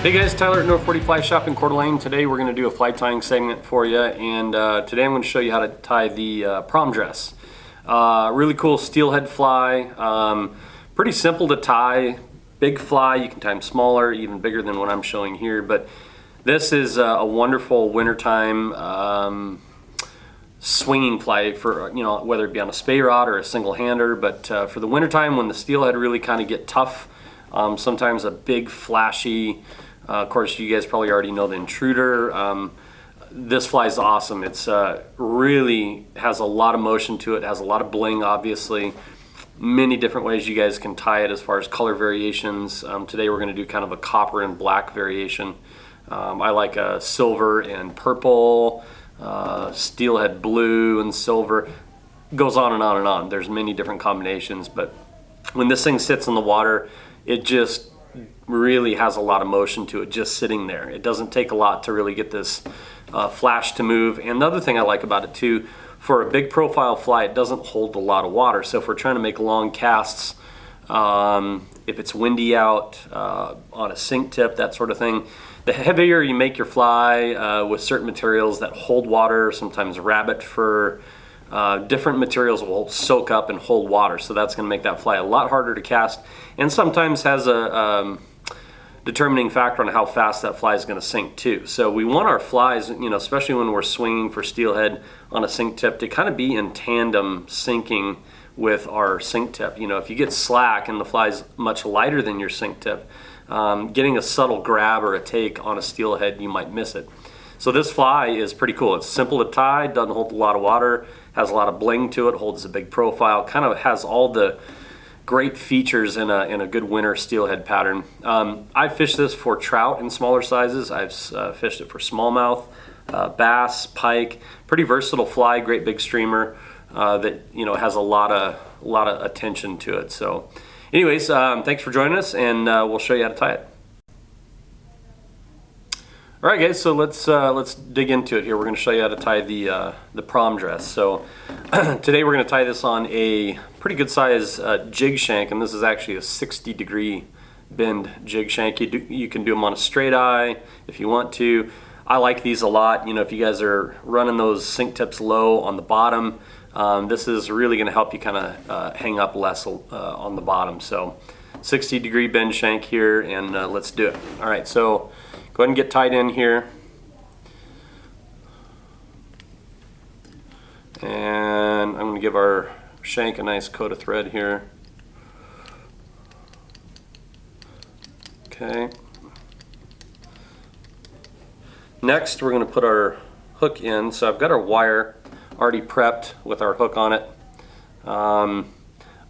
Hey guys, Tyler at North 40 Fly Shop in Coeur d'Alene. Today we're going to do a fly tying segment for you, and today I'm going to show you how to tie the prom dress. Really cool steelhead fly, pretty simple to tie, big fly. You can tie them smaller, even bigger than what I'm showing here, but this is a wonderful wintertime swinging fly for, you know, whether it be on a spey rod or a single hander, but for the wintertime when the steelhead really kind of get tough, sometimes a big flashy, of course, you guys probably already know the Intruder. This fly is awesome. It's really has a lot of motion to it, has a lot of bling, obviously. Many different ways you guys can tie it as far as color variations. Today we're going to do kind of a copper and black variation. I like a silver and purple, steelhead blue and silver. Goes on and on and on. There's many different combinations, but when this thing sits in the water, it just really has a lot of motion to it just sitting there. It doesn't take a lot to really get this flash to move. And the other thing I like about it too, for a big profile fly, it doesn't hold a lot of water. So if we're trying to make long casts, if it's windy out, on a sink tip, that sort of thing, the heavier you make your fly with certain materials that hold water, sometimes rabbit fur, different materials will soak up and hold water, so that's going to make that fly a lot harder to cast, and sometimes has a determining factor on how fast that fly is going to sink too. So we want our flies, you know, especially when we're swinging for steelhead on a sink tip, to kind of be in tandem sinking with our sink tip. You know, if you get slack and the fly's much lighter than your sink tip, getting a subtle grab or a take on a steelhead, you might miss it. So this fly is pretty cool. It's simple to tie, doesn't hold a lot of water, has a lot of bling to it, holds a big profile, kind of has all the great features in a good winter steelhead pattern. I've fished this for trout in smaller sizes. I've fished it for smallmouth, bass, pike. Pretty versatile fly, great big streamer that, you know, has a lot of attention to it. So anyways, thanks for joining us, and we'll show you how to tie it. All right, guys, so let's dig into it here. We're going to show you how to tie the prom dress. So today we're going to tie this on a pretty good size jig shank, and this is actually a 60-degree bend jig shank. You can do them on a straight eye if you want to. I like these a lot. You know, if you guys are running those sink tips low on the bottom, this is really going to help you kind of hang up less on the bottom. So 60-degree bend shank here, and let's do it. All right, so go ahead and get tied in here. And I'm going to give our shank a nice coat of thread here. Okay. Next, we're going to put our hook in. So I've got our wire already prepped with our hook on it.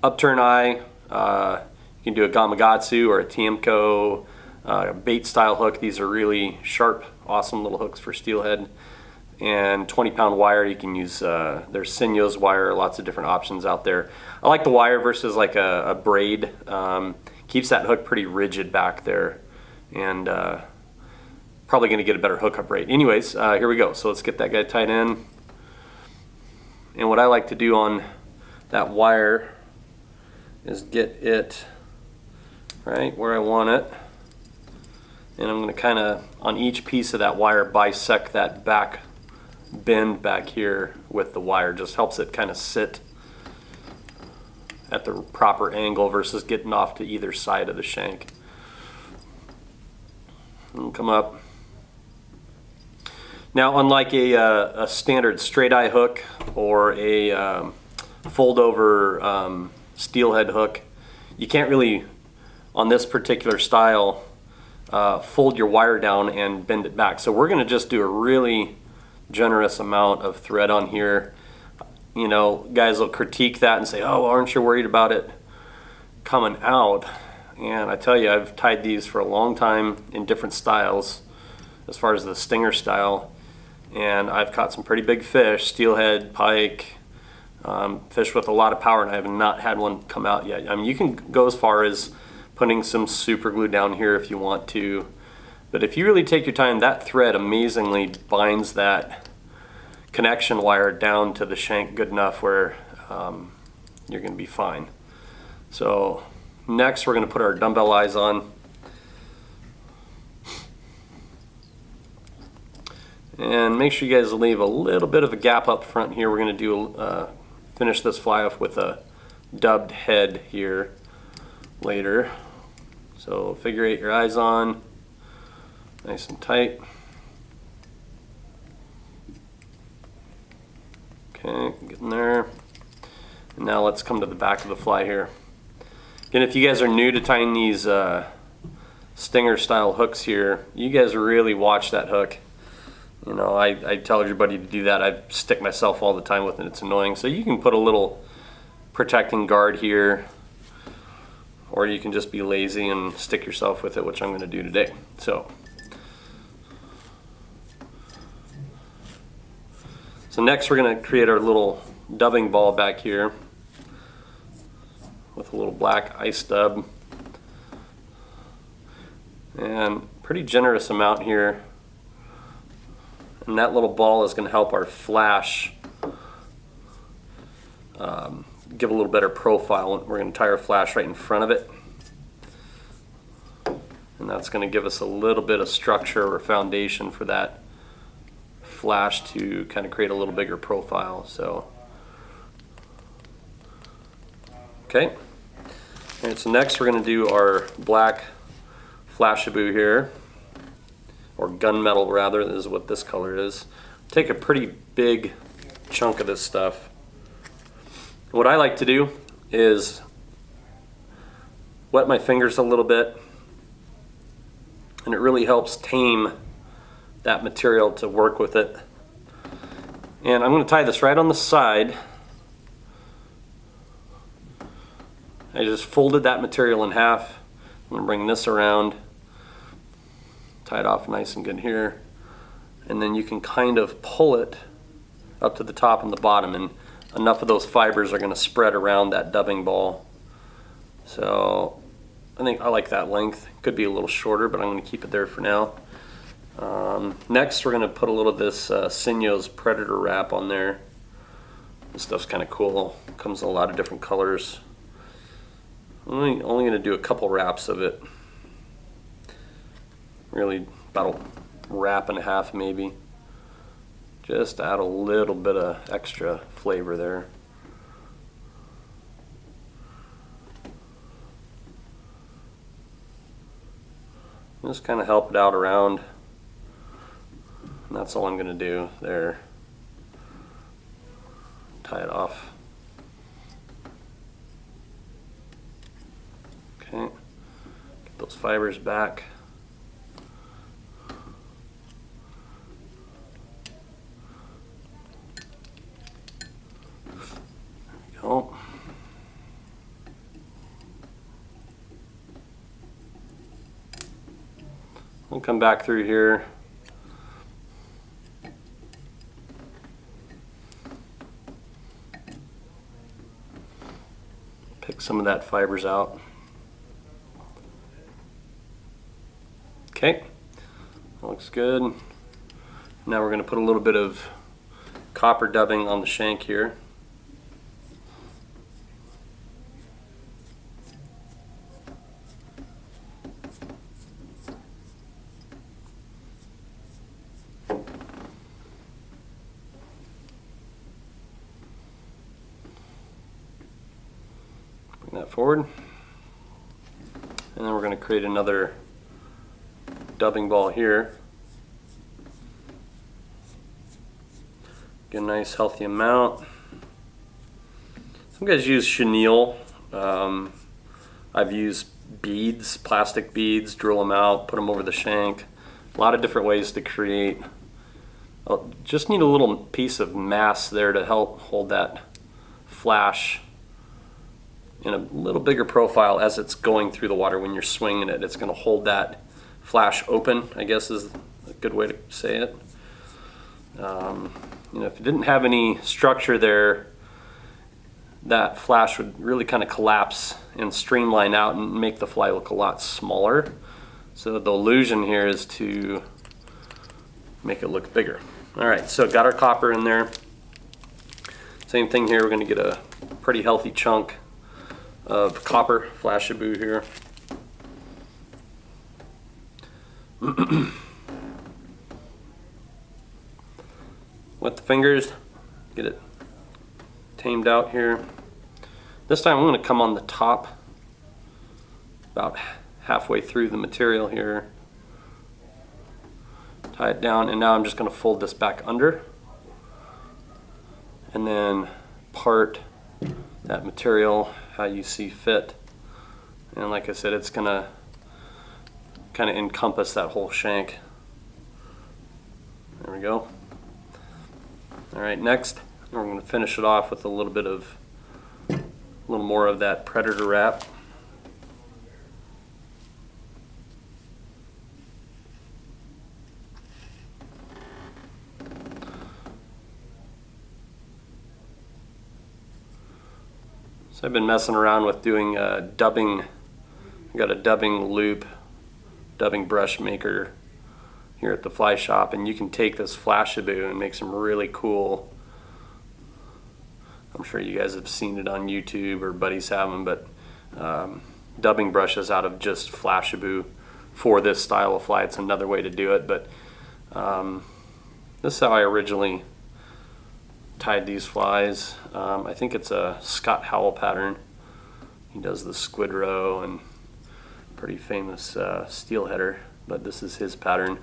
Upturn eye, you can do a Gamakatsu or a Tiemco bait style hook. These are really sharp, awesome little hooks for steelhead. And 20-pound wire, you can use, there's Sinyo's wire, lots of different options out there. I like the wire versus like a braid. Keeps that hook pretty rigid back there, and probably going to get a better hookup rate. Anyways, here we go. So let's get that guy tied in. And what I like to do on that wire is get it right where I want it. And I'm going to kind of, on each piece of that wire, bisect that back bend back here with the wire. Just helps it kind of sit at the proper angle versus getting off to either side of the shank. And come up. Now, unlike a standard straight eye hook or a fold over steelhead hook, you can't really, on this particular style, fold your wire down and bend it back. So we're going to just do a really generous amount of thread on here. You know, guys will critique that and say, oh, aren't you worried about it coming out? And I tell you, I've tied these for a long time in different styles as far as the stinger style, and I've caught some pretty big fish, steelhead, pike, fish with a lot of power, and I have not had one come out yet. I mean, you can go as far as putting some super glue down here if you want to, but if you really take your time, that thread amazingly binds that connection wire down to the shank good enough where you're going to be fine. So next we're going to put our dumbbell eyes on. And make sure you guys leave a little bit of a gap up front here. We're going to do finish this fly off with a dubbed head here later. So figure 8 your eyes on, nice and tight. Okay, getting there. And now let's come to the back of the fly here. Again, if you guys are new to tying these stinger style hooks here, you guys really watch that hook. You know, I tell everybody to do that. I stick myself all the time with it. It's annoying. So you can put a little protecting guard here, or you can just be lazy and stick yourself with it, which I'm going to do today. So next we're going to create our little dubbing ball back here with a little black ice dub. And pretty generous amount here. And that little ball is going to help our flash give a little better profile. We're going to tie our flash right in front of it. And that's going to give us a little bit of structure or foundation for that flash to kind of create a little bigger profile. So, okay. Alright, so next we're going to do our black Flashabou here, or gunmetal rather, is what this color is. Take a pretty big chunk of this stuff. What I like to do is wet my fingers a little bit, and it really helps tame that material to work with it. And I'm going to tie this right on the side. I just folded that material in half. I'm going to bring this around, tie it off nice and good here, and then you can kind of pull it up to the top and the bottom, and enough of those fibers are going to spread around that dubbing ball. So I think I like that length. Could be a little shorter, but I'm going to keep it there for now. Next we're going to put a little of this Sinyo's Predator wrap on there. This stuff's kind of cool. Comes in a lot of different colors. I'm only going to do a couple wraps of it. Really about a wrap and a half maybe. Just add a little bit of extra flavor there. Just kind of help it out around. And that's all I'm going to do there. Tie it off. Okay. Get those fibers back. Go. We'll come back through here. Pick some of that fibers out. Okay, looks good. Now we're going to put a little bit of copper dubbing on the shank here. Bring that forward. And then we're going to create another dubbing ball here. Get a nice healthy amount. Some guys use chenille. I've used beads, plastic beads, drill them out, put them over the shank. A lot of different ways to create. Just need a little piece of mass there to help hold that flash in a little bigger profile as it's going through the water. When you're swinging it, it's going to hold that flash open, I guess is a good way to say it. You know, if you didn't have any structure there, that flash would really kind of collapse and streamline out and make the fly look a lot smaller. So the illusion here is to make it look bigger. All right, so got our copper in there. Same thing here, we're going to get a pretty healthy chunk of copper Flashabou here. with the fingers, get it tamed out here. This time I'm going to come on the top, about halfway through the material here, tie it down, and now I'm just going to fold this back under and then part that material how you see fit. And like I said, it's going to kind of encompass that whole shank. There we go. All right, next we're going to finish it off with a little more of that predator wrap. So I've been messing around with doing dubbing. I got a dubbing loop, dubbing brush maker here at the fly shop, and you can take this Flashabou and make some really cool, I'm sure you guys have seen it on YouTube or buddies have them, but dubbing brushes out of just Flashabou for this style of fly. It's another way to do it, but this is how I originally tied these flies. I think it's a Scott Howell pattern. He does the squid roe and pretty famous steelheader, but this is his pattern.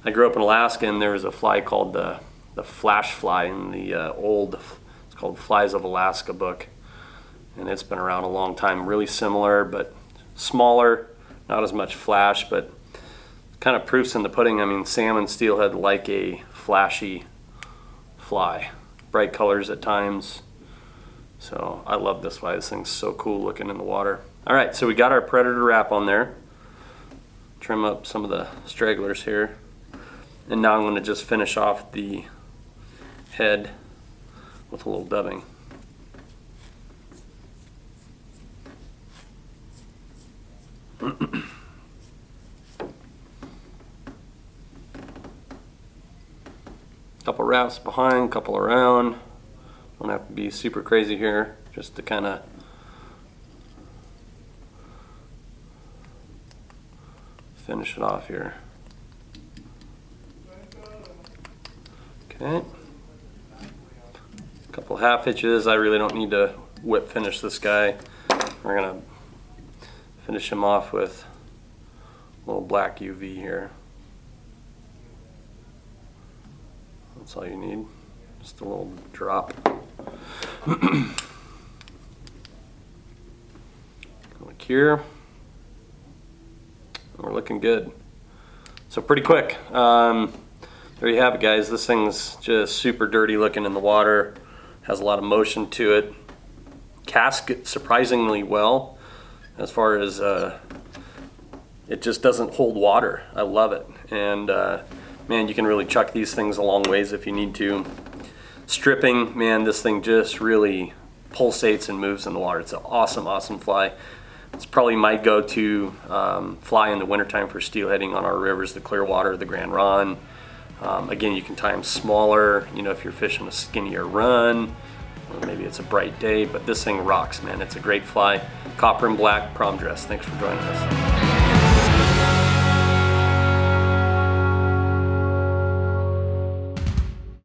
I grew up in Alaska, and there was a fly called the flash fly in the it's called Flies of Alaska book, and it's been around a long time. Really similar, but smaller, not as much flash, but kind of proofs in the pudding. I mean, salmon steelhead like a flashy fly, bright colors at times. So I love this fly. This thing's so cool looking in the water. All right, so we got our predator wrap on there. Trim up some of the stragglers here. And now I'm going to just finish off the head with a little dubbing. Couple wraps behind, couple around. Don't have to be super crazy here, just to kind of finish it off here. Okay. A couple half hitches. I really don't need to whip finish this guy. We're gonna finish him off with a little black UV here. That's all you need. Just a little drop. Look here. We're looking good. So pretty quick. There you have it, guys. This thing's just super dirty looking in the water. Has a lot of motion to it. Casts it surprisingly well, as far as it just doesn't hold water. I love it. And man, you can really chuck these things a long ways if you need to. Stripping, man, this thing just really pulsates and moves in the water. It's an awesome, awesome fly. It's probably my go-to fly in the wintertime for steelheading on our rivers, the Clearwater, the Grand Ronde. Again, you can tie them smaller, you know, if you're fishing a skinnier run, or maybe it's a bright day, but this thing rocks, man. It's a great fly. Copper and black prom dress. Thanks for joining us.